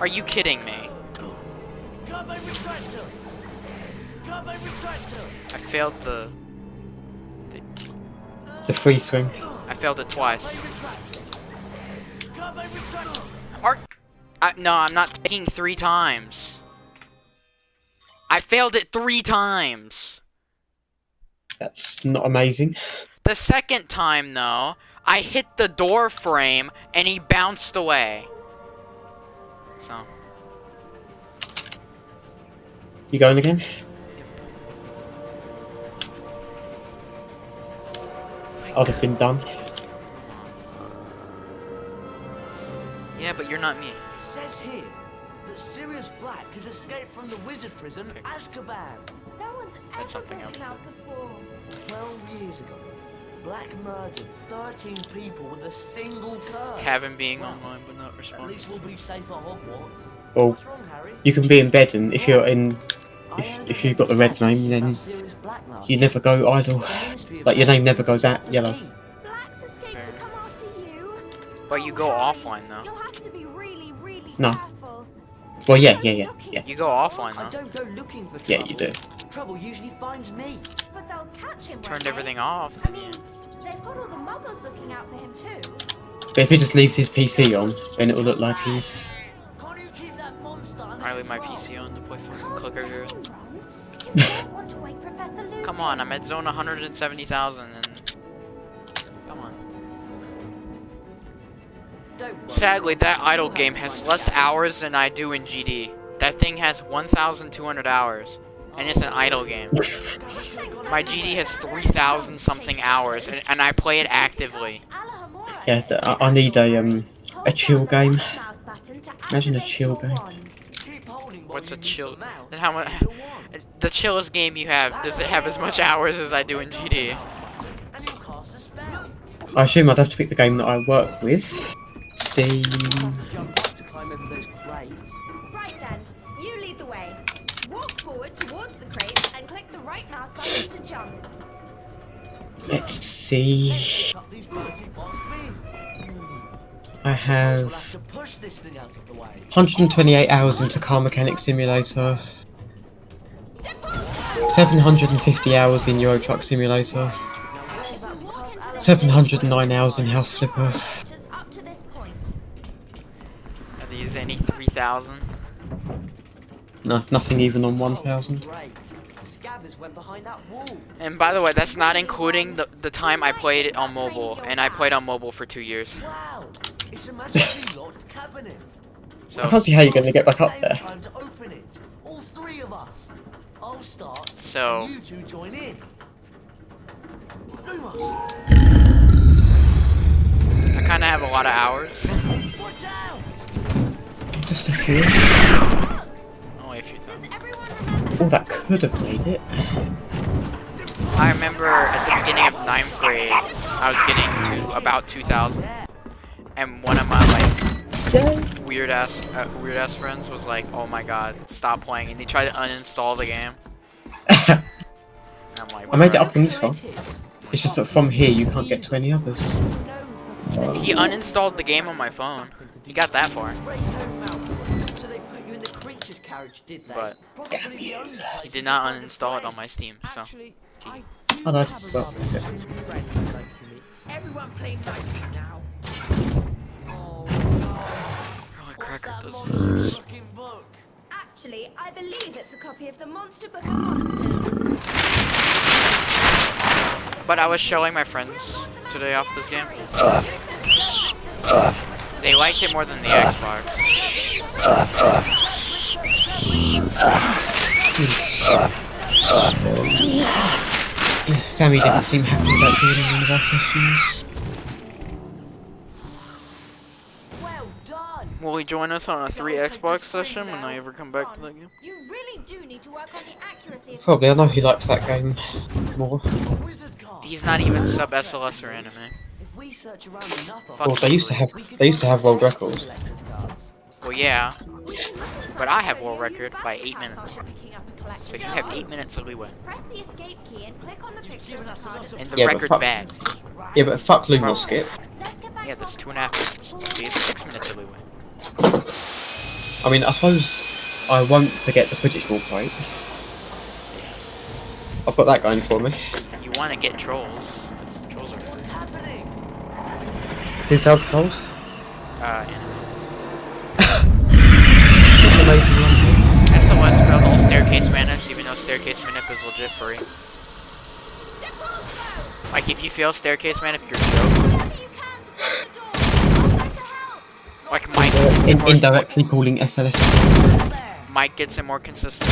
Are you kidding me? I failed The free swing. I failed it twice. No, I'm not taking 3 times. I failed it 3 times. That's not amazing. The second time, though, I hit the door frame and he bounced away. So. You going again? I'd have been done. Yeah, but you're not me. It says here that Sirius Black has escaped from the wizard prison, Azkaban. No one's That's ever something broken else. out before. 12 years ago, Black murdered 13 people with a single curse. Kevin being Well, online but not at responding. least we'll be safe at Hogwarts. Well, What's wrong, Harry? you can be in bed, and if you're in, I heard if a you've got the red name, then about Sirius Black last you night. never go idle. The Ministry of Like your name Magic never goes out insisted yellow. me. Black's escaped to come after you. But you Oh, go Harry, offline though. You'll have to be really, really No. careful. Well, yeah. You go offline I though. don't go looking for trouble. Yeah, you do. Trouble usually finds me. But they'll catch him. Turned won't they? everything off. I mean, they've got all the muggles looking out for him too. But if he just leaves his PC on, then it'll look like he's. Can't you keep that monster under I leave my control? PC on to play fucking Calm clicker down, here. Ron. You don't want to wake Professor Lupin. Come on, I'm at zone 170,000 and... Come on. Don't worry, Sadly, Ron. that You'll idle have game to has find less out. hours than I do in GD. That thing has 1,200 hours. And it's an idle game. My GD has 3,000 something hours, and I play it actively. Yeah, I need a chill game. Imagine a chill game. Keep holding while What's you a use chill? the mouse Then how to much? move the wand. The chillest game you have, does it have as much hours as I do in GD? And you'll cast a spell. I assume I'd have to pick the game that I work with. Steam. You'll have to jump up to climb over those crates. Right then, you lead the way. Walk forward towards the crate and click the right mouse button to jump. Let's see. Cut these dirty bots bin. I have We'll have to push this thing out of the way. 128 hours into Car Mechanic Simulator. 750 hours in Euro Truck Simulator. Now where's that because Alice 709 hours in House Flipper. Just up to this point. Are these any 3,000? No, nothing even on 1000. Great. Scabbers went behind that wall. And by the way, that's not including the time I played it on mobile, and I played on mobile for 2 years. Wow. It's a magically locked cabinet. I So, can't see how you're going to get back up Same there. time to open it. All 3 of us. I'll start. So- and you 2 join in. Lumos, I kind of have a lot of hours. watch out! Just a few. Only a few Does thousand. everyone remember? Oh, that could have made it. I remember at the beginning of 9th grade, I was getting to about 2,000. And one of my, like, weird ass friends was like, oh my god, stop playing. And he tried to uninstall the game. And I'm like, I made it "Bruh." up in this one. It's just that from here you can't get to any others. He uninstalled the game on my phone. He got that far. So they put you in the creature's carriage, did they? But Probably the only place he did you not can find a uninstall it friend. on my Steam, so. Actually, I Oh no, have a well, rather that's it. strange friend who likes to meet. Everyone play nicely now. Oh no. Probably What's Cracker that does monstrous this. looking book? Actually, I believe it's a copy of the Monster Book of Monsters. But I was showing my friends today off this game. They liked it more than the Xbox. Sammy didn't seem happy about doing one of our sessions. Well done. Will he join us on a 3 Xbox session when I ever come back to that game? You really do need to work on the accuracy of Probably, I know he likes that game more. A wizard card. He's not even sub SLS or anime. If we search around enough of Well, them, they used to have we could world find records. collector's cards. Well, yeah, but I have world record by 8 minutes. So you have 8 minutes of leeway. Press the escape key and click on the picture of the card. And the Yeah, but record's fuck- bad. Yeah, but fuck Lumos Skip. Let's get back Yeah, to that's our 2.5 minutes. So you have 6 minutes of leeway. I I mean, I suppose I won't forget the Quidditch ball crate. I've got that going for me. You want to get trolls. Trolls are What's free. happening? Who failed trolls? Yeah. What an amazing run. SOS failed all staircase manage, even though staircase manip is legit free. Like, if you fail staircase manip, you're joke. Like, Mike gets it more, Indirectly calling SLS. Mike gets it more consistent.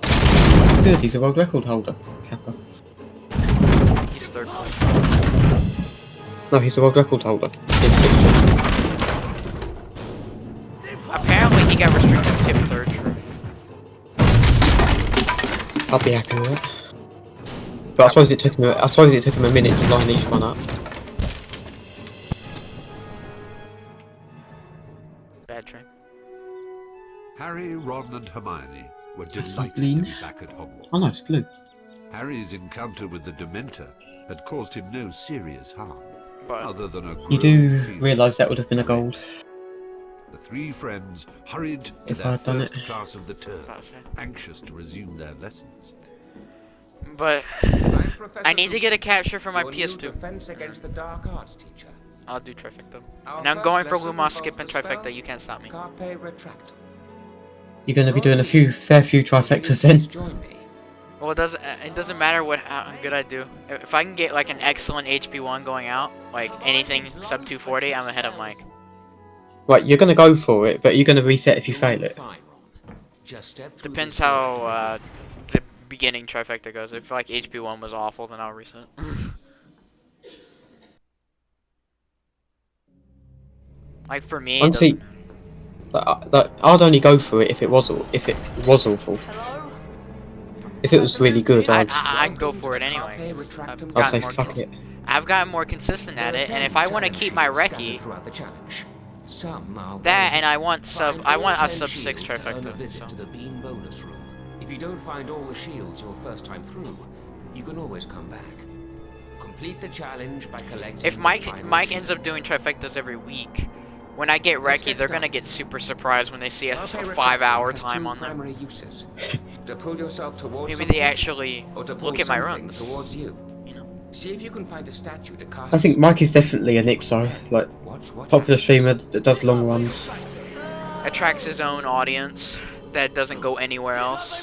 That's good, he's a world record holder. Kappa. He's third place. No, he's a world record holder. In 6 Apparently, he got restricted to skip third true. I'll be happy with it. But I suppose it took him a minute to line each one up. Bad train. Harry, Ron and Hermione were That's delighted green. to be back at Hogwarts. Oh no, it's blue. Harry's encounter with the Dementor had caused him no serious harm, But other than a You growing do feeling. realise that would have been a gold. The three friends hurried to If their I'd done first it. class of the term, anxious to resume their lessons. But I'm Professor I need to get a capture for my your new PS2. defense against the dark arts teacher. I'll do trifecta. Our And I'm first going for lesson Lumos skip involves and the spell trifecta. You can't stop me. Carpe retractum. You're going to be doing a fair few trifectas then. Please join me. Well, it doesn't matter how good I do. If I can get like an excellent HP1 going out, like anything sub 240, I'm ahead of Mike. Right, you're going to go for it, but you're going to reset if you fail it. Fine, Ron. Just step through Depends this door. how the beginning trifecta goes. If like HP1 was awful, then I'll reset. Like for me, it Honestly, doesn't- I'd only go for it if it was awful. Hello? If it was really good, I'd go for it anyway. Retractum. I'd say more fuck it. I've gotten more consistent at it, and if I want to keep my recce, Throughout the challenge. Some are that and I want Find I all want a 10 sub 6 shields to earn a trifecta. visit to So. the bean bonus room. If you don't find all the shields your first time through, you can always come back. Complete the challenge by collecting. If the Mike final ends shield. up doing trifectas every week, when I get Let's recce, get they're gonna started. get super surprised when they see a Carpe 5-hour retractum has time two on them. primary uses. To pull yourself towards Maybe something, they actually or to pull look at my something runs. towards you. You know. See if you can find a statue to cast. I think Mike is definitely an Ixo, like Watch what popular happens. streamer that does long runs. Attracts his own audience that doesn't go anywhere else.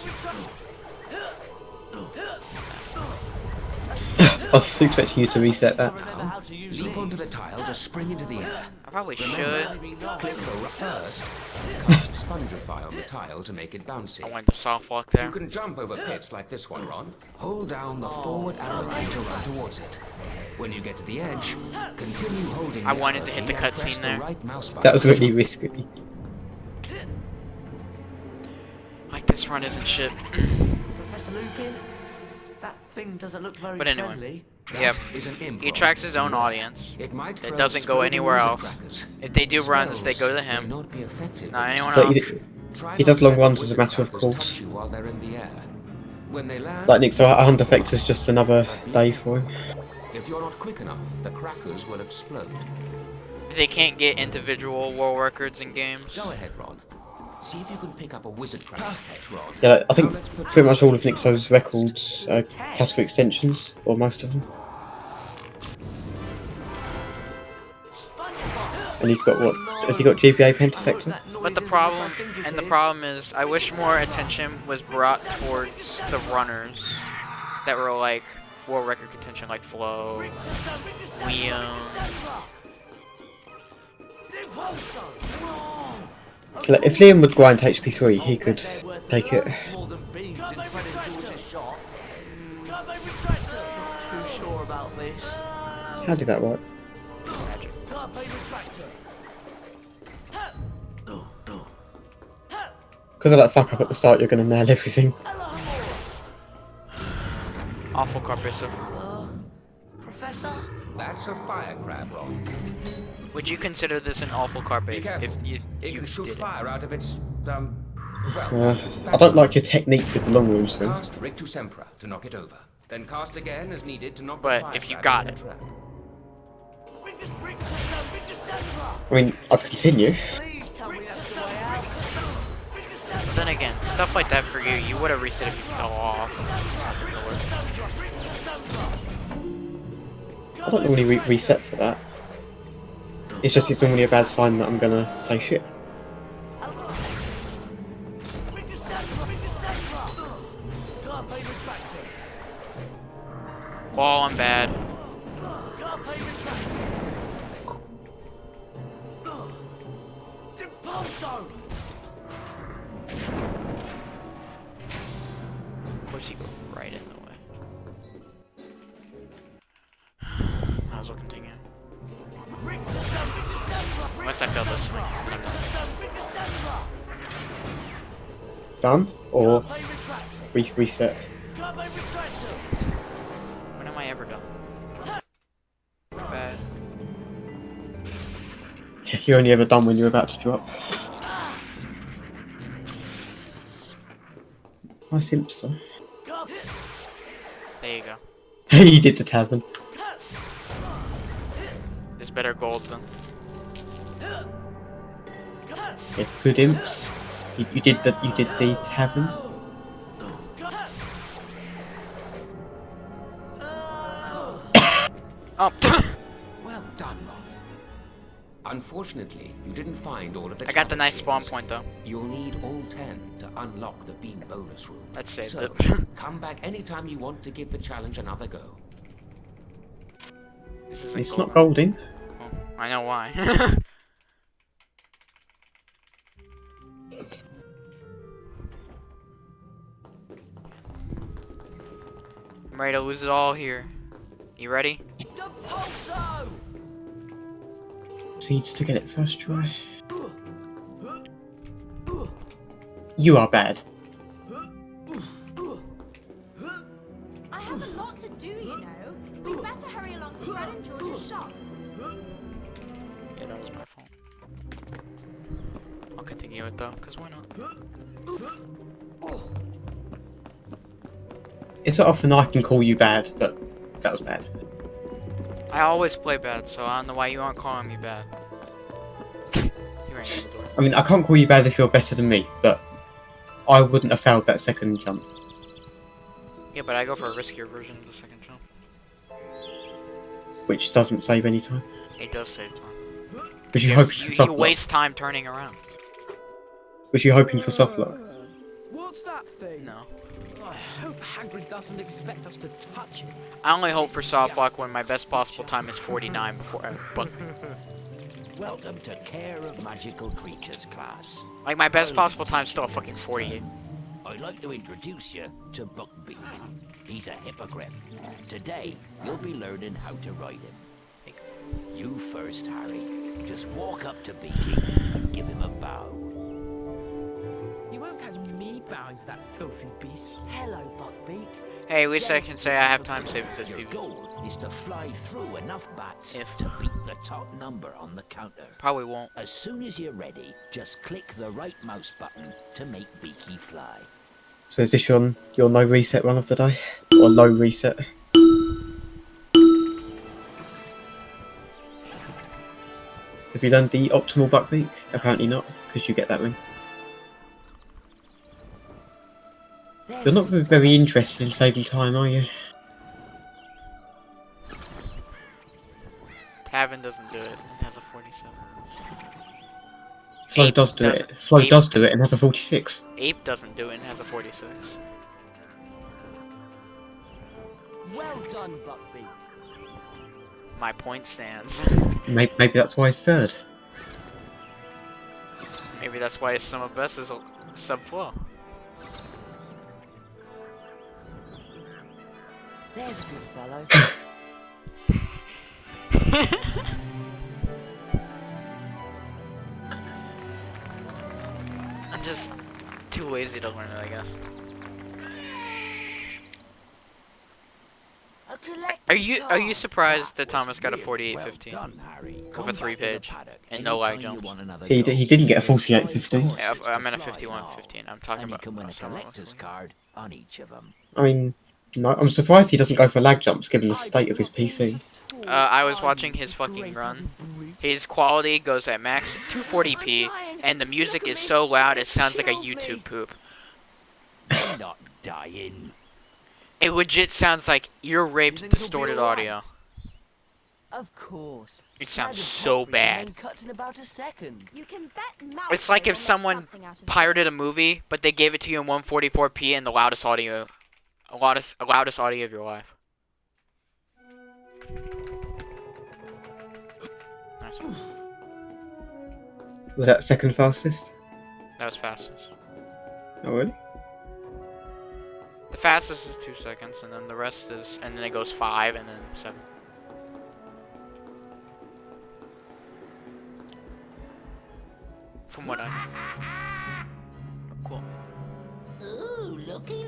I was expecting you to reset that. Now, leap onto the tile to spring into the air. I probably Remember, should. click the first, cast Spongify on the tile to make it bouncy. I wanted to soft walk there. You can jump over pits like this one, Ron. Hold down the forward arrow key to run towards it. When you get to the edge, continue holding I the wanted arrow to hit key the and cutscene press the there. right mouse button That was to really jump. risky. Like this run isn't shit. Professor Lupin, That thing doesn't look very But anyway. friendly. Yeah, is an imp, he Ron. attracts his own Beware. audience. It might That throw doesn't go exploding anywhere wizard else. crackers. If they do runs, they go to Spells him. may not be effective Not anyone But else. Try he not does to long let the runs as a wizard matter of crackers course. touch you while they're in the air. When they land, Like Nick, so 100 is just another day for him. if you're not quick enough, the crackers will explode. They can't get individual world records in games. Go ahead, Ron. See if you can pick up a wizard cracker. Perfect, Ron. Yeah, I think Now let's put pretty much all of Nixo's records are category extensions, or most of them. And he's got what? Has he got GPA Pentafector? But the problem is, I wish more attention was brought towards the runners that were like world record contention, like Flo, Liam. Like, if Liam would grind HP3, he could take it. More than beans in Fred and George's shop. Not too sure about this. How did that work? Because of that fuck up at the start, you're gonna nail everything. Awful corpus. Professor? That's a fire crab, Ron. Would you consider this an awful carpet Be if careful. you It can shoot did it? fire out of its, well, its I don't like your technique with the long rooms thing. Cast Rictus Sempra to knock it over. Then cast again as needed to knock But the fire if you crab got in it. the trap. I mean, I'll continue. Please tell me that's the way out. But then again, stuff like that for you, you would have reset if you fell off. I don't normally reset for that. It's normally a bad sign that I'm gonna play shit. Oh, I'm bad. Of course you go right in the way. Might as well continue. Unless I fail this one, then I'm done. Done? Or reset? When am I ever done? Bad. You're only ever done when you're about to drop. Nice imps though. There you go. He did the tavern. There's better gold than. Yeah, good imps. You did the tavern. Oh. Well done, Rob. Unfortunately, you didn't find all of the I got the nice challenge spawn shields. point though. You'll need all 10 to unlock the bean bonus room. Let's save So, it. come back anytime you want to give the challenge another go. This isn't It's gold. not golden. Well, I know why. I'm ready to lose it all here. You ready? Seeds to get it first try. You are bad. I have a lot to do, you know. We'd better hurry along to Fred and George's shop. Yeah, that was my fault. I'll continue it though, because why not? It's not often I can call you bad, but that was bad. I always play bad, so I don't know why you aren't calling me bad. You ran out the door. I mean, I can't call you bad if you're better than me, but I wouldn't have failed that second jump. Yeah, but I go for a riskier version of the second jump. Which doesn't save any time. It does save time. Was you You, hoping for you soft lock? waste time turning around. Was you hoping for soft lock? What's that thing? No. I hope Hagrid doesn't expect us to touch it. I only hope for soft lock when my best possible time is 49 before I but Welcome to Care of Magical Creatures class. like my best possible time is still a fucking 48. I'd like to introduce you to Buckbeak. He's a hippogriff. Today, you'll be learning how to ride him. You first, Harry. Just walk up to Beaky and give him a bow. You won't catch me bowing to that filthy beast. Hello, Buckbeak. Hey, at least I can say I have time saved with this Your people. goal is to fly through enough bats If. to beat the top number on the counter. Probably won't. As soon as you're ready, just click the right mouse button to make Beaky fly. So is this your no reset run of the day? Or low reset? Have you done the optimal Buckbeak? Apparently not, because you get that ring. You're not very interested in saving time, are you? Tavern doesn't do it. It has a 47. Flo Ape does do doesn't- it. Flo Ape does do it and has a 46. Ape doesn't do it and has a 46. Well done, Buckbeak. My point stands. Maybe that's why he's third. Maybe that's why some of best is a sub-flow. There's a good fellow. I'm just too lazy to learn it, I guess. Are you surprised that Thomas got a 48-15 with a 3-page and no lag jumps? He didn't get a 48-15. Yeah, I'm at a 51-15. I'm talking And you about. can win a someone collector's else. card on each of them. I mean, no, I'm surprised he doesn't go for lag jumps given the state of his PC. I was watching his fucking run. His quality goes at max 240p, and the music is so loud it sounds like a YouTube poop. I'm not dying. It legit sounds like ear-raped, distorted audio. Of course. It sounds so bad. Cuts in about a second. You can bet Malfoy It's like if will make someone something out of pirated a this. movie, but they gave it to you in 144p and the loudest audio of your life. Nice one. Was that second fastest? That was fastest. Oh really? The fastest is 2 seconds, and then the rest is, and then it goes 5, and then 7. From what I... Cool. Ooh, looky.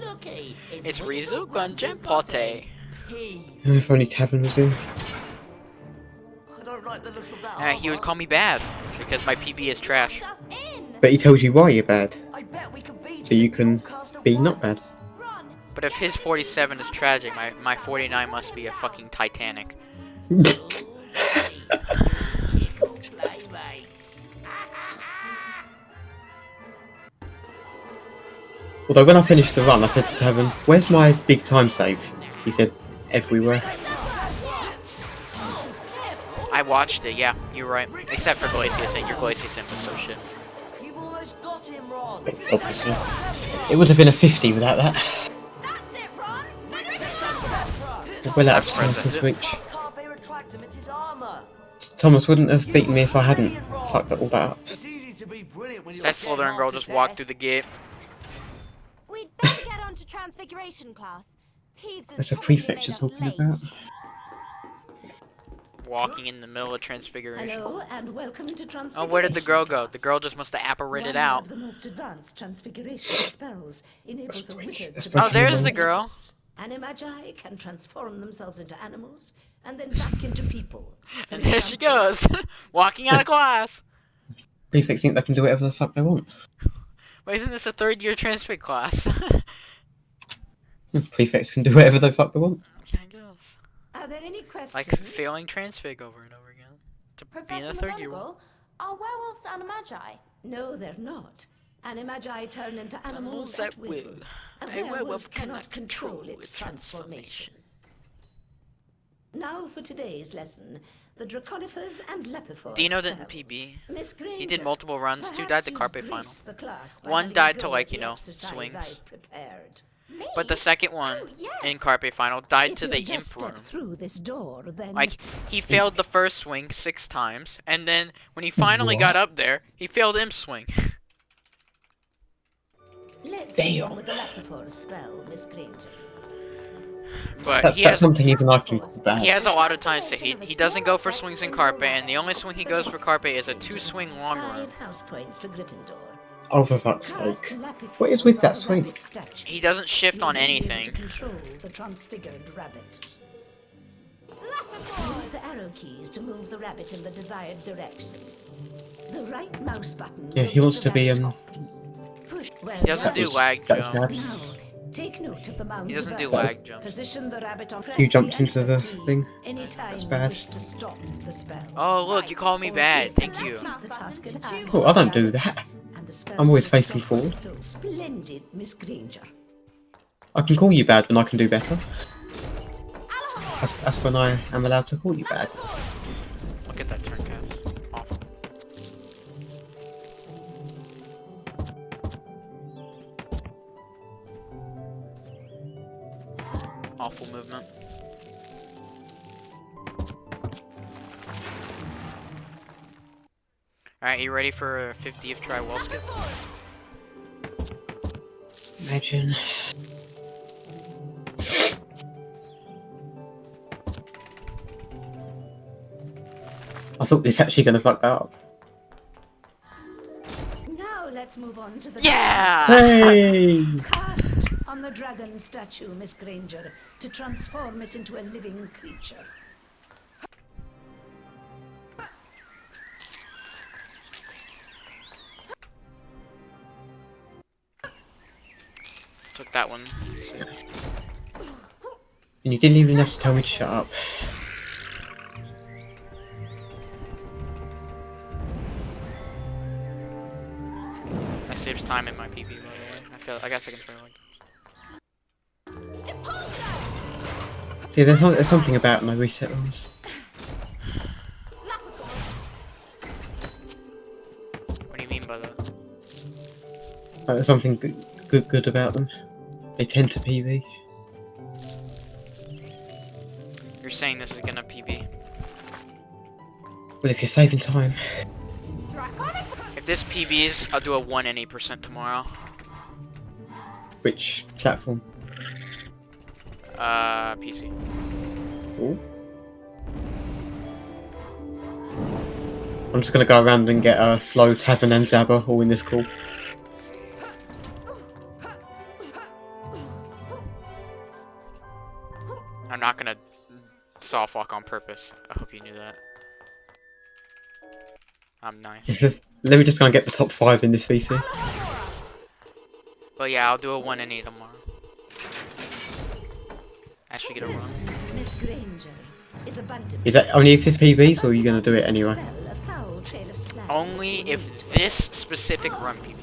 It's Rizu Gungeon Pote. If only Tavern was in. I don't like the look of that. He would call me bad, because my PB is trash. Let us in. But he tells you why you're bad. I bet we could beat So you the can broadcaster be not once. bad. Run. But if his 47 is tragic, my 49 must be a fucking Titanic. Although when I finished the run, I said to Tavern, "Where's my big time save?" He said, "Everywhere." I watched it, yeah, you're right. Except for Glacius, and your Glacius was so shit. You've almost got him, Ron. Obviously, it would have been a 50 without that. That's it, Ron. Finish it. We're well out of That's time to reach. Can't be retract him, it's his armor. Thomas wouldn't have beaten me if I hadn't fucked all that up. It's easy to be brilliant when you're That Slytherin girl just walked through the gate. We'd better get on to Transfiguration class. Peeves has That's a probably prefect made you're us talking late. about. Walking in the middle of Transfiguration. Hello and welcome to Transfiguration. Oh, where did the girl go? class. The girl just must have apparated One out. of the most advanced transfiguration spells enables a wizard That's to breaking Oh, there's the the girl. Animagi can transform themselves into animals and then back into people. For And there she example, goes, walking out of class. Prefects think they can do whatever the fuck they want. Why isn't this a third-year transfig class? Prefects can do whatever the fuck they want. Yeah, I guess. Are there any questions? Like failing transfig over and over again. To be in Professor a third year. McGonagall, are werewolves animagi? No, they're not. Animagi turn into animals that at will. will. A werewolf cannot control its transformation. Now for today's lesson, the Draconifers and Lepifors. Dino didn't spells. PB. Miss He did Granger, multiple runs. 2 perhaps died to you'd carpe grace final. the class by One having a died to, go like, at you the know, exercise swings. I've prepared. Me? But the second one Oh, yes. in carpe final died If to you'll the just imp room. step through this door, then Like, he failed the first swing 6 times, and then when he finally got up there, he failed imp swing. let's Damn. begin with the Lepifors spell, Miss Granger. But That's, he that's has something even I can call bad. he has a lot of times that he doesn't go for swings in carpe, and the only swing he goes for carpe is a 2-swing long run. 5 house points for Gryffindor. Oh, for fuck's Cast sake. Lepifors What is with that on a swing? rabbit statue. He doesn't shift on You will be able anything. to control the transfigured rabbit. Use the arrow keys to move the rabbit in the desired direction. The right mouse button. Yeah, will he be wants the to be, very top. Push. Well He doesn't done. do lag That was jumps. bad. Now, take note of the mound. He doesn't do device. lag jumps. Position the rabbit on. He jumps into the enter key thing. Anytime That's you bad. wish to stop the spell. Oh, look, you call me Or bad. seize the Thank you. left mouse button to choose Oh, I don't the do rabbit, that. and the spell I'm always will facing stop. forward. So splendid, Miss Granger. I can call you bad when I can do better. That's when I am allowed to call you bad. Look at that turn cast. Awful. Awful movement. Alright, you ready for a 50th try wall skip? Imagine. I thought this actually gonna fuck that up. Now let's move on to the Yeah! Hey! cast on the dragon statue, Miss Granger, to transform it into a living creature. Took that one. And you didn't even have to tell me to shut up. That saves time in my PB, by the way. I guess I can play like See, there's something about my reset runs. What do you mean by that? There's something good about them. They tend to PB. You're saying this is gonna PB? Well, if you're saving time. If this PBs, I'll do a 1 in 8% tomorrow. Which platform? PC. Ooh. I'm just gonna go around and get Flo, Tavern, and Zabba all in this call. I'm not gonna soft walk on purpose. I hope you knew that. I'm nice. Let me just go and get the top 5 in this VC. But yeah, I'll do a 1 in 8 tomorrow. Actually get a run. Miss Granger is a bantam. Is that only if this PBs, or are you gonna do it anyway? Spell a foul trail of slag. Only if this specific run PBs.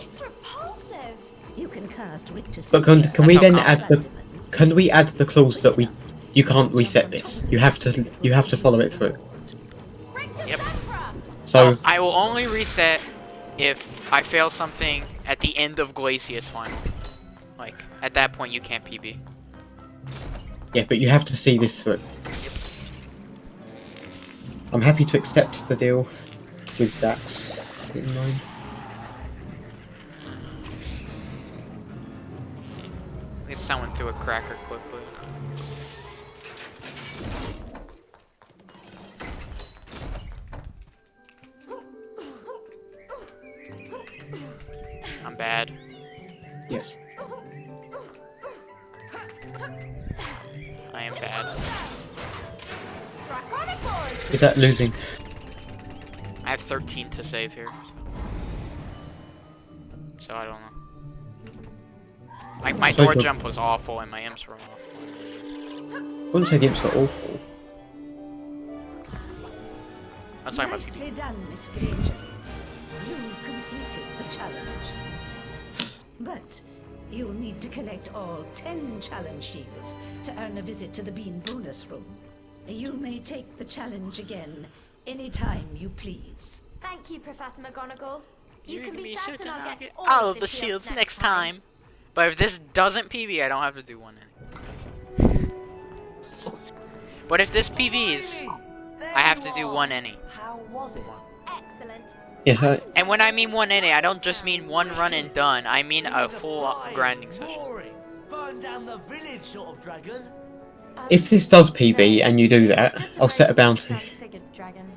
It's repulsive. You can cast Rictus. But can we That's then how add the? Can we add the clause that you can't reset this? You have to follow it through. Yep. So I will only reset if I fail something at the end of Glacius final. Like, at that point you can't PB. yeah, but you have to see this through. I'm happy to accept the deal with that in mind. At least someone threw a cracker quickly. I'm bad. Yes. I am bad. Is that losing? I have 13 to save here. So I don't know. Like, my door jump was awful and my imps were awful. I wouldn't say the imps were awful. I was talking about Nicely PB. done, Miss Granger. You've completed the challenge. But you'll need to collect all 10 challenge shields to earn a visit to the Bean bonus room. You may take the challenge again anytime you please. Thank you, Professor McGonagall. You can be certain certain I'll get all all of the shields next time. But if this doesn't PB, I don't have to do 1 any. But if this PBs, I have to do 1 any. How was it? Excellent. Yeah. And when I mean 1 any, I don't just mean 1 run and done. I mean a full grinding session. Boring. Burn down the village sort of dragon. If this does PB and you do that, I'll set a bounty. Transfigured dragon.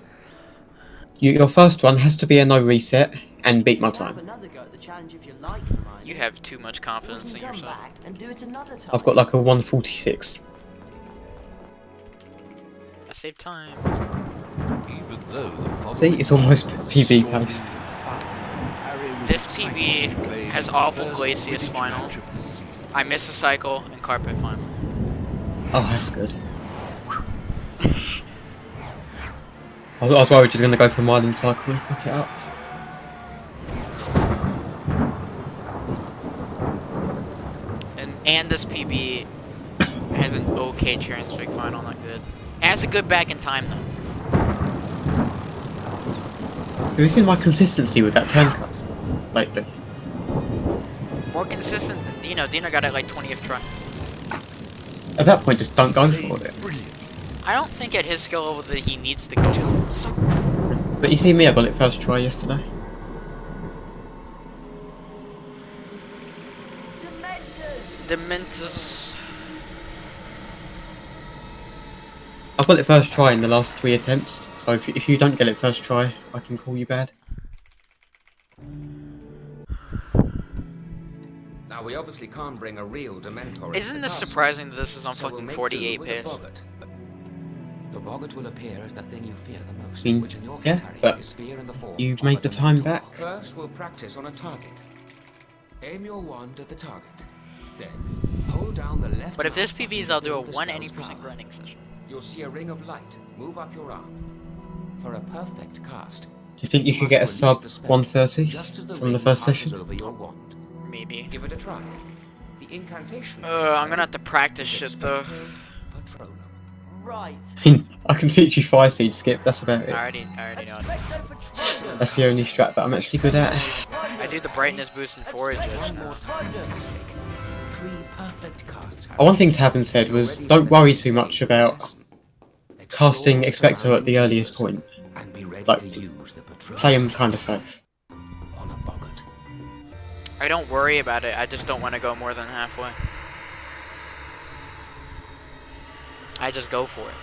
Your first run has to be a no reset and beat my Have time. another go at the challenge if you like, Hermione. You have too much We confidence can in come yourself. back and do it another time. I've got like a 146. I save time. Even though the following See, it's almost PB pace. Harry was This excited PB to play has the awful first Glacius Quidditch final. match of the season. I miss a cycle and carpet final. Oh, that's good. I was worried just gonna go for myelin cycle and fuck it up. And this PB has an okay transfig final, not good. It has a good back in time though. Have you seen my consistency with that turn cut lately? More consistent than Dino. Dino got it like 20th try. At that point, just don't go for it. I don't think at his skill level that he needs to go for it. But you see me, I got it first try yesterday. Dementus. I've got it first try in the last 3 attempts, so if you don't get it first try, I can call you bad. Now we obviously can't bring a real Dementor. Isn't this surprising that this is on So we'll fucking make 48 do with a pace? boggart. The boggart will appear as the thing you fear the most, Mm, which in your yeah, case, Harry, but is fear in the form You've of made a the time Dementor. back. First, we'll practice on a target. Aim your wand at the target. Then, hold down the left. But if this mouse button PBs, to I'll do a build the 1 spell's any percent power. grinding session. You'll see a ring of light move up your arm. For a perfect cast, you think you could get a sub 130 just as the from the ring first passes session? over your wand. Maybe. Give it a try. The incantation. I'm gonna have to practice shit though. Patronum. Right. I mean, I can teach you Fire Seed Skip, that's about it. I already know. Expecto Patronum. That's the only strat that I'm actually good at. I do the brightness boost and forage just now. Three perfect casts. One thing Tavern said was, don't worry too much about casting Expecto at the earliest point. And be ready Like, to use the Patronum play him kind of safe. on a boggart. I don't worry about it, I just don't want to go more than halfway. I just go for it.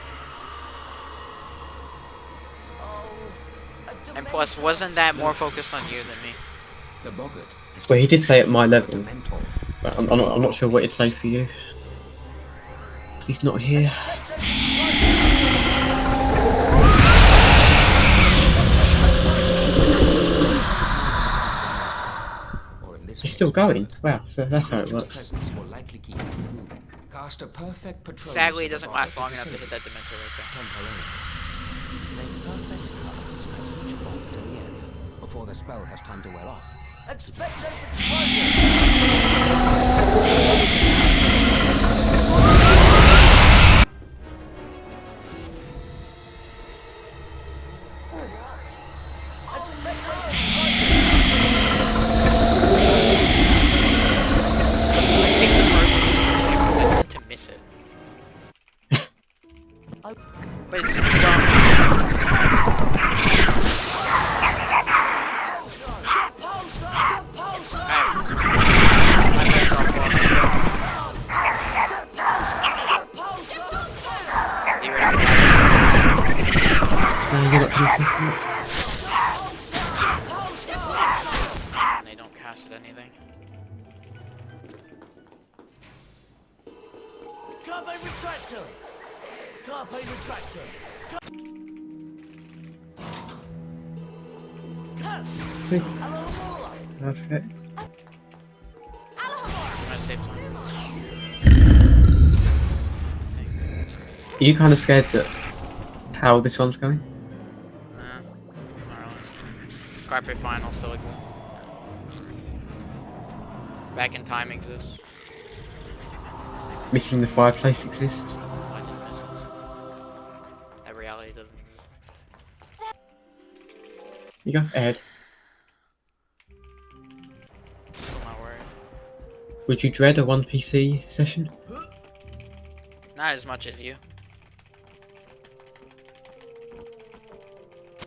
And plus, wasn't that more focused on you than me? The boggart. Well, he did say at my level, Mental. but I'm not sure what it'd say for you. 'Cause he's not here. Or in this He's still going. Wow, so that's how it Just works. presence will likely keep you from moving. Cast a perfect Patronum. Sadly, it so the doesn't boggart last long is enough to hit disabled that Dementor right there. temporarily. Make perfect casts at each boggart in the area before the spell has time to wear off. Expecto Patronum. I think the first one to miss it. But it's dumb. I myself off. You ready for You're not gonna see it. that? They don't cast it anything. Carpe retractor. Carpe retractor. Cast. See? Alohomora. Perfect. I'm gonna save time. Are you kind of scared that how this one's going? Not really. Carpe final still exists. Back in time exists. Missing the fireplace exists. I didn't miss it. That reality doesn't exist. You go, Ed. Still not worried. Would you dread a 1PC session? Not as much as you.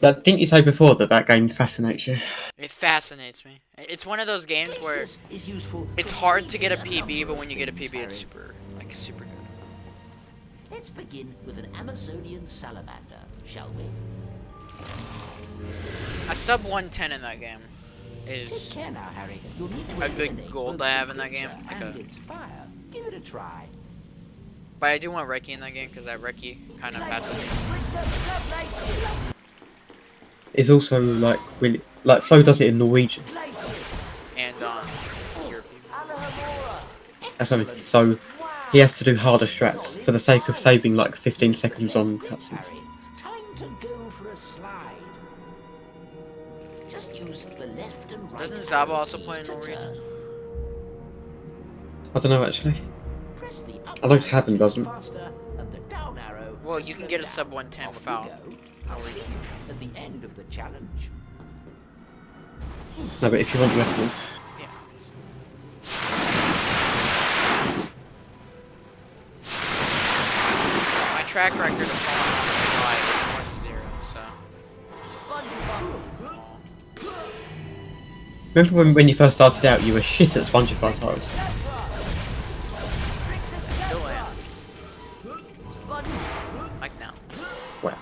Didn't you say before that game fascinates you? It fascinates me. It's one of those games where This is useful it's for hard to get a freezing PB, but number when you of get a things, PB, it's Harry. super good. Let's begin with an Amazonian salamander, shall we? A sub 110 in that game Take is care now, Harry. You'll need to a good eliminate goal both to have the in that game, creature like and a- its fire. Give it a try. But I do want Reki in that game because that Reki kind of fascinates me. It's also like really like Flo does it in Norwegian. And European. That's what I mean. So he has to do harder strats for the sake of saving like 15 seconds on cutscenes. Harry, time to go for a slide. Just use the left and right. Doesn't Zaba also keys play in to Norwegian? turn. I don't know actually. Press the up I like arrow Tavern to doesn't. go faster and the down arrow Well, to you can slow get a down. sub 110 Off without you go. I'll see you at the end of the challenge. No, but if you want records, Yeah. My track record of falling off the slide is 1-0, so. remember when you first started out, you were shit at Spongify tiles. Still am. Like now. Wow.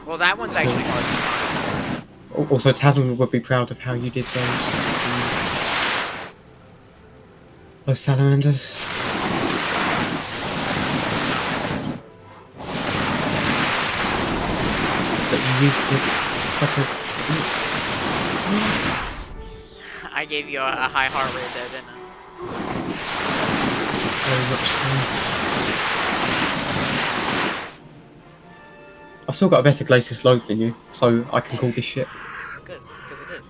Well, that one's actually hard. Also, Tavern would be proud of how you did those salamanders. That you used the proper. I gave you a high heart rate there, didn't I? Very much so. I've still got a better Glacius Lobe than you, so I can call this shit. Good, because it is.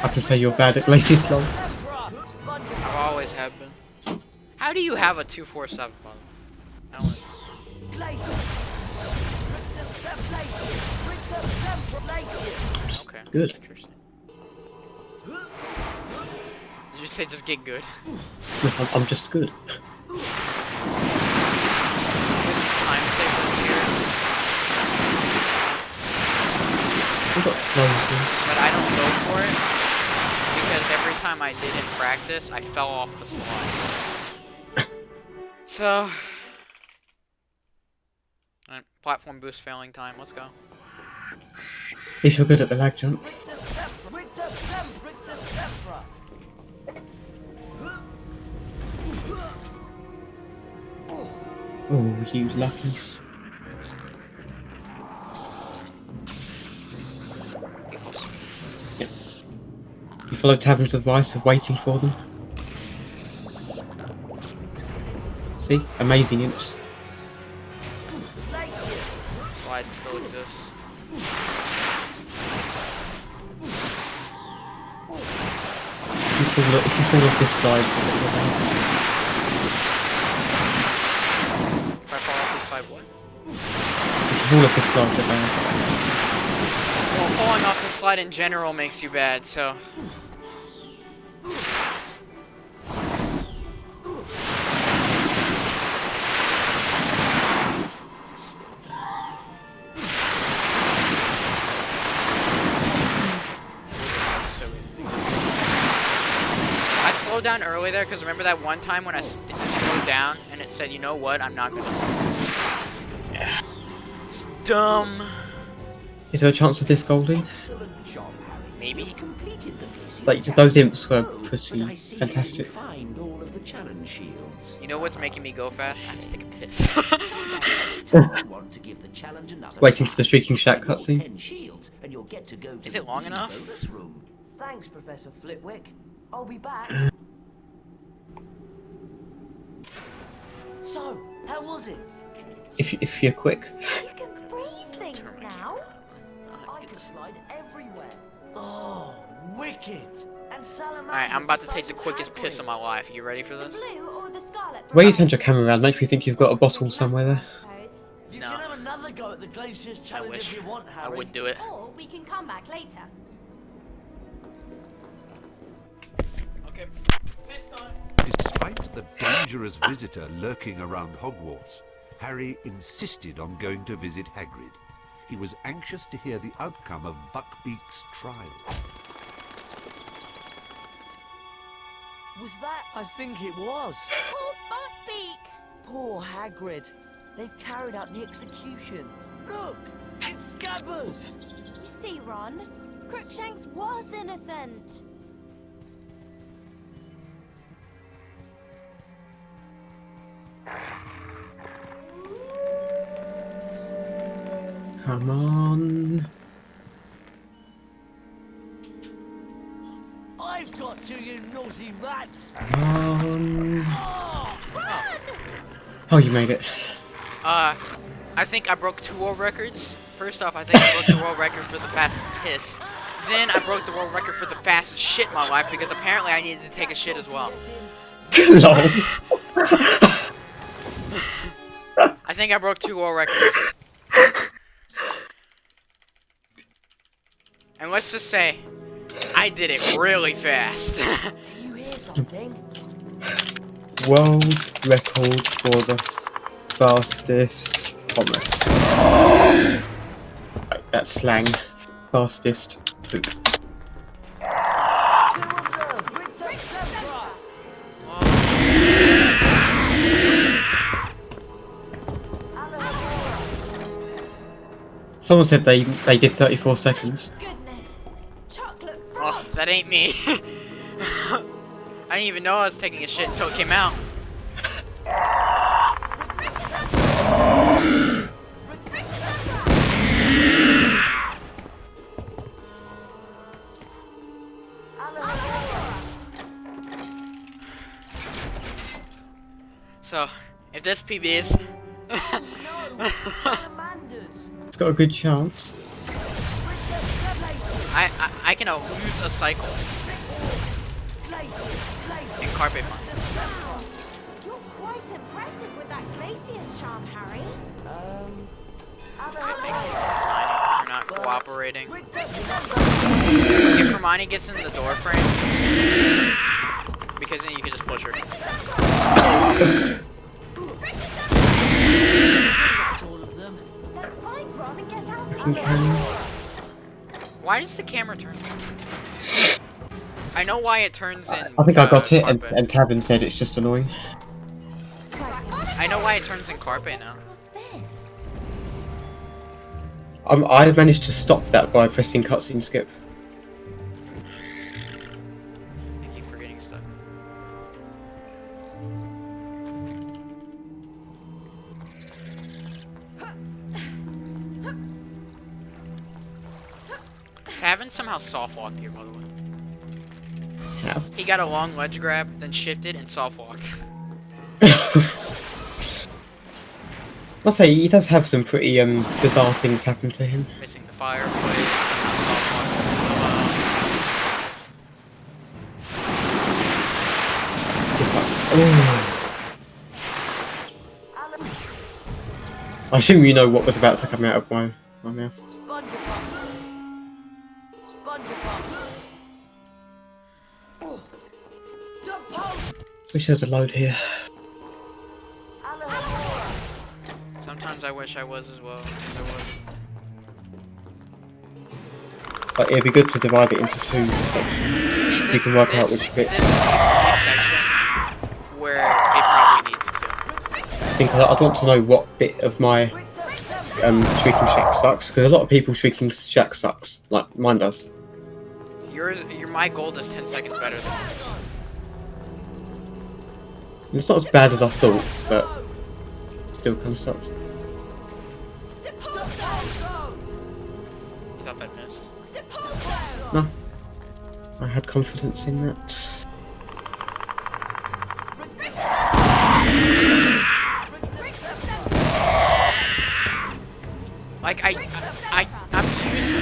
I can say you're bad at Glacius Lobe. I've always have been. How do you have a 247 button? I don't Okay. Good. Interesting. Did you say just get good? I'm just good. There's some time savers here, We've got flows. but I don't go for it because every time I did in practice, I fell off the slide. So, alright, platform boost failing time. Let's go. If you're good at the lag jump. Oh, you luckies. Yep. You follow Tavern's advice of waiting for them. See? Amazing imps. Slide still exists. If you fall off this slide, If I fall off this slide, what? if you fall off this slide, you're bad. Well, falling off this slide in general makes you bad, so. I slowed down early there because remember that one time when I slowed down and it said, you know what, I'm not gonna. It's dumb. Is there a chance of this golding? Excellent job, Harry. Maybe. You've completed the Glacier Like, challenge. those imps were Oh, pretty but I see fantastic. You find all of the challenge shields. You know what's making me go fast? I have to take a piss. Anytime you want to give the challenge another Waiting for try. the Shrieking Shack All cutscene. 10 shields, and you'll get to go to Is the it long Bean enough? bonus room. Thanks, Professor Flitwick. I'll be back. So, how was it? If you're quick. You can freeze things now. I could slide everywhere. Oh, wicked! And salamanders. Alright, I'm about to the take the size of quickest piss Hagrid. of my life. You ready for The this? blue or the scarlet. Where you turned your camera around makes me think you've got a bottle somewhere there. You No. can have another go at the Glacier's challenge wish. if you want, I Harry. would do it. Or we can come back later. Okay. Despite the dangerous visitor lurking around Hogwarts, Harry insisted on going to visit Hagrid. He was anxious to hear the outcome of Buckbeak's trial. Was that? I think it was. Poor Buckbeak. Poor Hagrid. They've carried out the execution. Look, it's Scabbers. You see, Ron, Crookshanks was innocent. Come on. I've got you, you naughty rats. Come on. Oh, Oh, you made it. I think I broke 2 world records. First off, I think I broke the world record for the fastest piss. Then I broke the world record for the fastest shit in my life because apparently I needed to take a shit as well. Lol. I think I broke 2 world records. And let's just say, I did it really fast. do you hear something? World record for the fastest Thomas. Right, that's slang. Fastest poop. 2 of them. Rick the Zebra. Someone said they did 34 seconds. Goodness. Chocolate Oh, frogs. that ain't me. I didn't even know I was taking a shit until it came out. So, if this PB is... Salamanders! It's got a good chance. I can use a cycle in carpet farm. You're quite impressive with that Glacius charm, Harry. Hermione, you're not cooperating. If Hermione gets in the door frame, because then you can just push her. That's all of them. Let's find Ron and get out of Can here. Why does the camera turn? I know why it turns in. I think I got it, carpet. and Tavin said it's just annoying. I know why it turns in carpet now. What's this? I managed to stop that by pressing cutscene skip. I keep forgetting stuff. Tavin somehow soft walked here, by the way. Yeah. He got a long ledge grab, then shifted and soft walked. I'll say he does have some pretty bizarre things happen to him. Missing the fireplace. Soft walked. I assume you know what was about to come out of my mouth. Wish there was a load here. Sometimes I wish I was as well. There was. But it'd be good to divide it into two sections. You can work out which bit. This is the section where it probably needs to. I think I'd want to know what bit of my Shrieking Shack sucks, because a lot of people Shrieking Shack sucks, like mine does. My gold is 10 seconds better than yours. And it's not as bad as I thought, but still kind of sucks. You thought that missed? No, I had confidence in that. Like I'm used to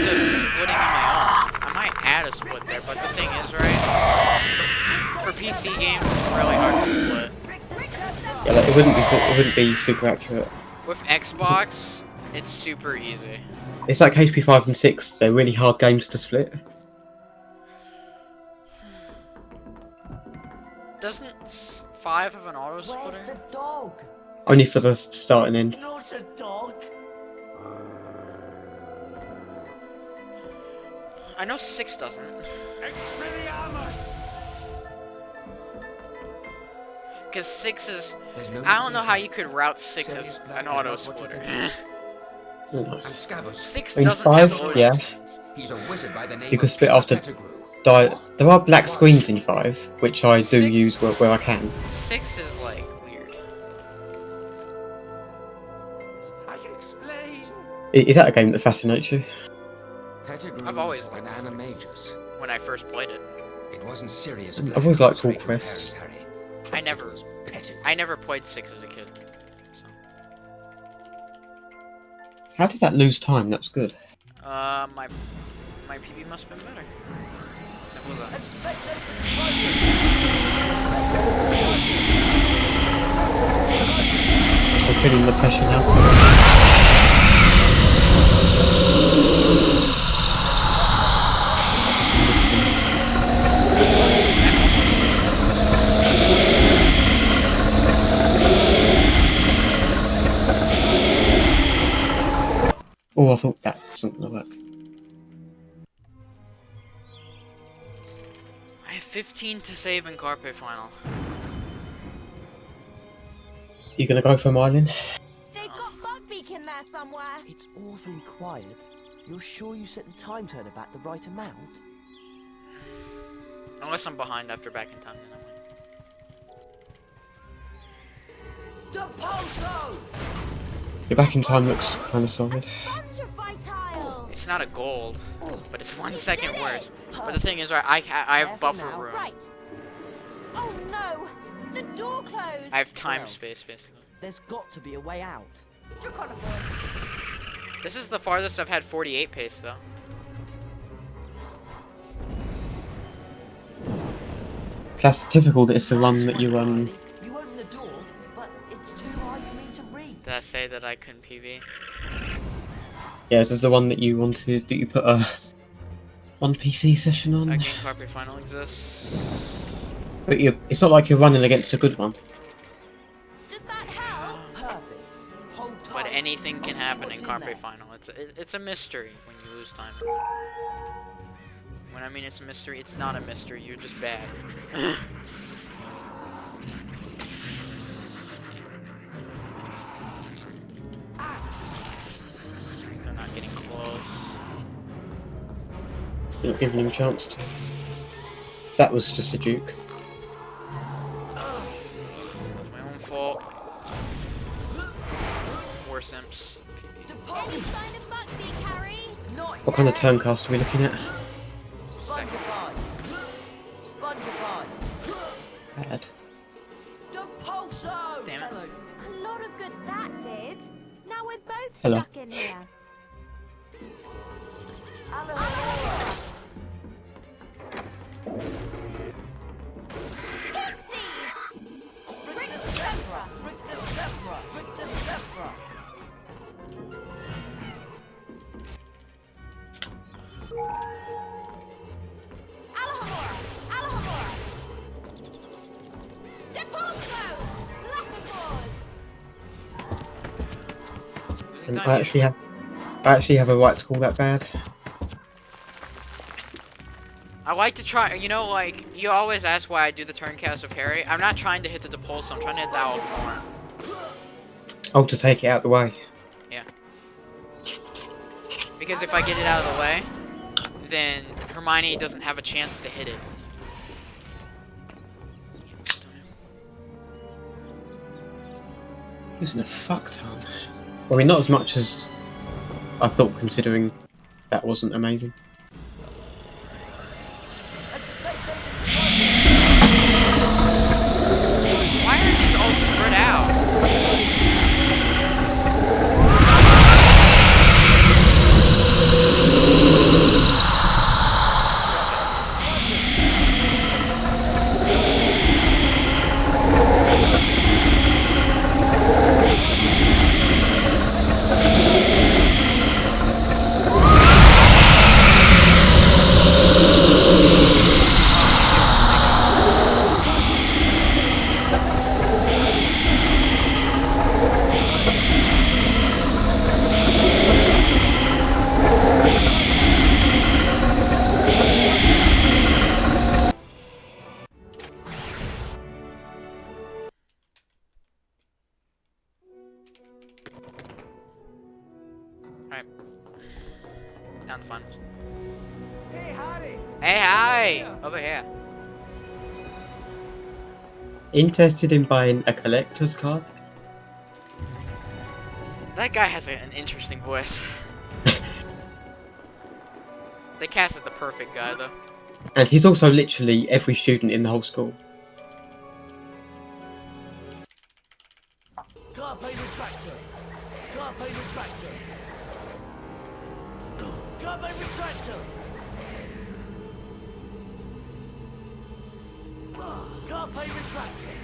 splitting on my own. I might add a split there, but the thing is, right? For PC games, it's really hard to split. Yeah, like, it wouldn't be super accurate. With Xbox, it's super easy. It's like HP5 and 6. They're really hard games to split. Doesn't 5 have an auto Where's splitter? the dog? Only for the start and end. Not a dog. I know 6 doesn't. Because 6 is... There's no I don't know how you could route 6 as an auto splitter. And Scabbers. 6 In doesn't 5, have loading yeah. screens. He's a wizard by the name You can of split Peter after Pettigrew. There are black screens in 5, which I do 6? use where I can. 6 is like weird. I can explain. Is that a game that fascinates you? Pettigrew's I've always an liked this. animagus. When I first played it. It wasn't serious. I've always liked all It was quests. Harry. I never- It was Pettigrew. I never played 6 as a kid. So. How did that lose time? That's good. My PB must have been better. Simple as that. I'm feeling the pressure now. Oh, I thought that wasn't gonna work. I have 15 to save in carpet final. You gonna go for myelin? They've got Bugbeak in there somewhere. It's awfully quiet. You're sure you set the time turner back the right amount? Unless I'm behind after back in time, then I win. Depulso! Your back in time looks kind of solid. Spongeify tile. It's not a gold, but it's 1 You second did worse. it. But the thing is, right, I have Careful buffer now. room. Right. Oh no, the door closed. I have time Well. space, basically. There's got to be a way out. This is the farthest I've had 48 pace though. That's typical that it's the one that you You open the door, but it's too high for me to reach. Did I say that I couldn't PB? Yeah, the one that you wanted, that you put a one PC session on. Again, Carpe Final exists. But it's not like you're running against a good one. Does that help? Perfect. Hold tight. But anything I'll can see happen what's in in Carpe there. Final. It's a mystery when you lose time. When I mean it's a mystery, it's not a mystery. You're just bad. They're not getting close. You're not giving him a chance to. That was just a duke. That's my own fault. More simps. Any sign of Buckbeak, Harry? Not What kind of yet. turncast are we looking at? Spongify. Spongify. Bad. Depulso. Damn it. Hello. A lot of good that did. Now we're both Hello. stuck in here. Hello. Pixies! Rick the Zebra. Rick the Zebra. Rick the Zebra. Alahamora! Alahamora! Depulso! Lapagors! And I actually have a right to call that bad. I like to try, you know, like, you always ask why I do the turn cast of Harry. I'm not trying to hit the Depulso, I'm trying to hit the Alahamora. Oh, to take it out of the way. Yeah. Because if I get it out of the way, then Hermione doesn't have a chance to hit it. Using a fuck ton. I mean, not as much as I thought, considering that wasn't amazing. Why are these all spread out? Alright. Down the finals. Hey, Harry. Hey, hi! Over here. Interested in buying a collector's card? That guy has an interesting voice. They casted the perfect guy, though. And he's also literally every student in the whole school. Carpe retractor. Carpe retractor. Carpe retractor. Carpe retractor.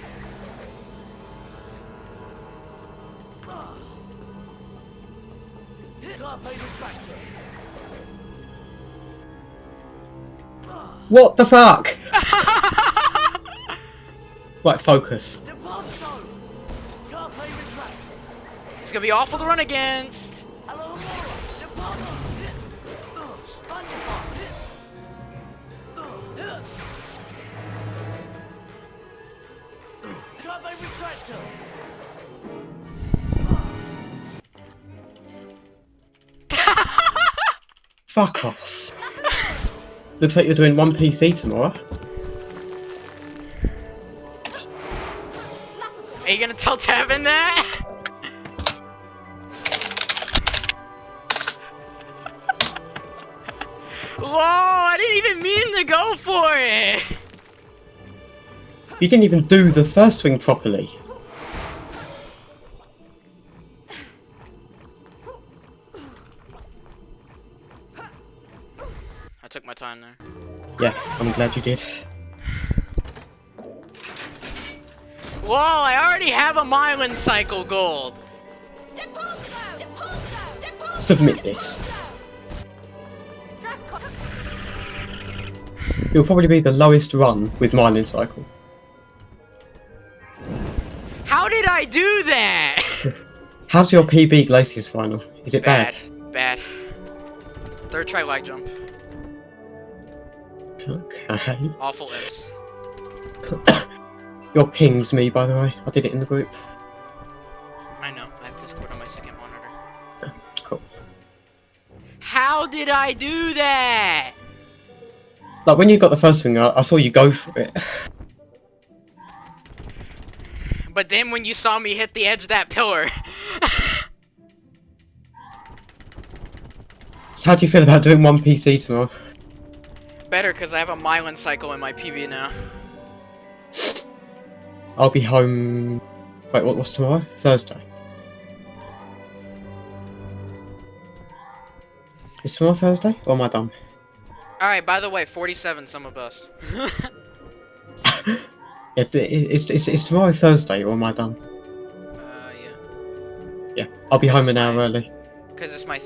Carpe retractor. What the fuck? Right, focus. Depulso. Carpe retractor. It's gonna be awful to run against! Alahamora. Depulso. Spongify. Carpe retractor. Fuck off. Looks like you're doing one PC tomorrow. Are you gonna tell Tevin that? Whoa, I didn't even mean to go for it! You didn't even do the first swing properly. I'm glad you did. Whoa, I already have a myelin cycle gold. Submit this. It'll probably be the lowest run with myelin cycle. How did I do that? How's your PB Glaciers final? Is it bad? Bad. Third try lag jump. Okay. Awful imps. Your pings me, by the way. I did it in the group. I know, I have Discord on my second monitor. Cool. How did I do that? Like, when you got the first thing, I saw you go for it. But then when you saw me hit the edge of that pillar... So how do you feel about doing one PC tomorrow? Better, because I have a myelin cycle in my PB now. I'll be home... Wait, what's tomorrow? Thursday. Is tomorrow Thursday? Or am I done? Alright, by the way, 47 some of us. Yeah, is tomorrow Thursday or am I done? Yeah. Yeah, I'll be home an hour early. Because it's my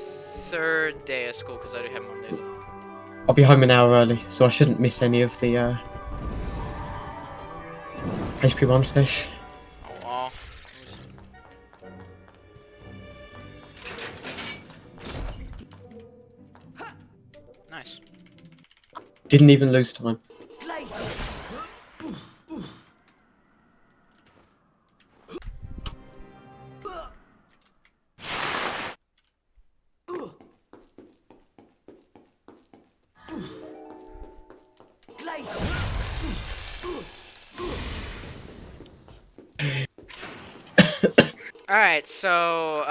third day of school, because I do have Mondays. I'll be home an hour early, so I shouldn't miss any of the HP1 stash. Oh, wow. Nice. Didn't even lose time. Alright, so,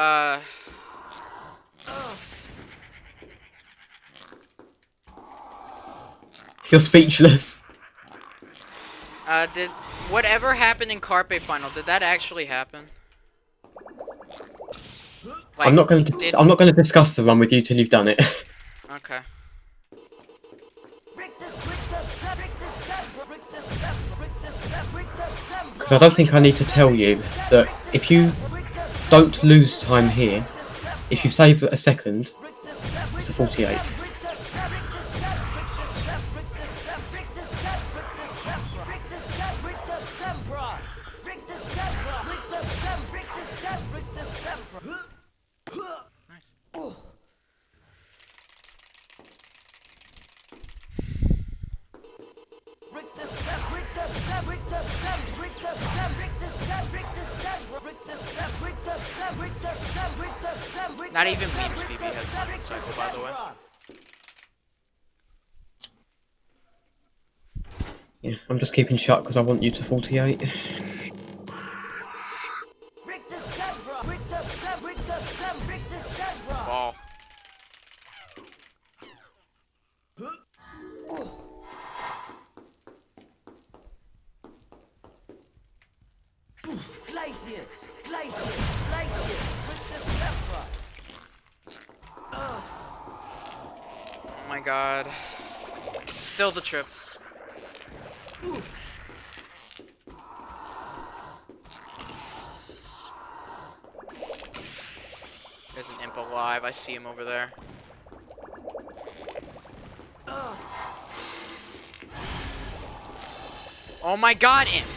You're speechless. did whatever happened in Carpe Final, did that actually happen? Like, I'm not going to discuss the run with you till you've done it. Okay. Because I don't think I need to tell you that if you don't lose time here, if you save a second, it's a 48. Not even memes BB has myelin cycle, by the way. Yeah, I'm just keeping shut because I want you to 48. Ball. Oh my god. Still the trip. There's an imp alive. I see him over there. Oh my god, imp!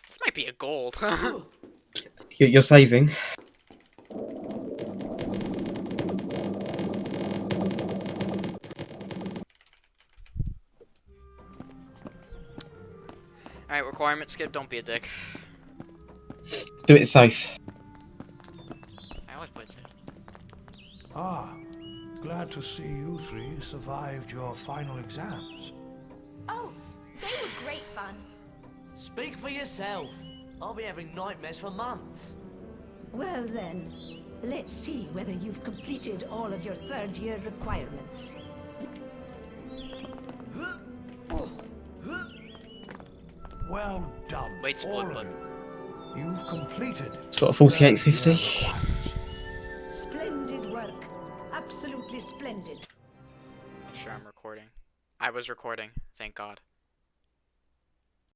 This might be a gold. You're saving. Alright, requirement skip, don't be a dick. Do it safe. I always play safe. Ah, glad to see you three survived your final exams. Oh, they were great fun. Speak for yourself. I'll be having nightmares for months. Well then, let's see whether you've completed all of your third-year requirements. Well done, Wait, all split of button. you. You've completed. It's got a 4850. the requirements. Splendid work. Absolutely splendid. Sure, I'm recording. I was recording, thank God.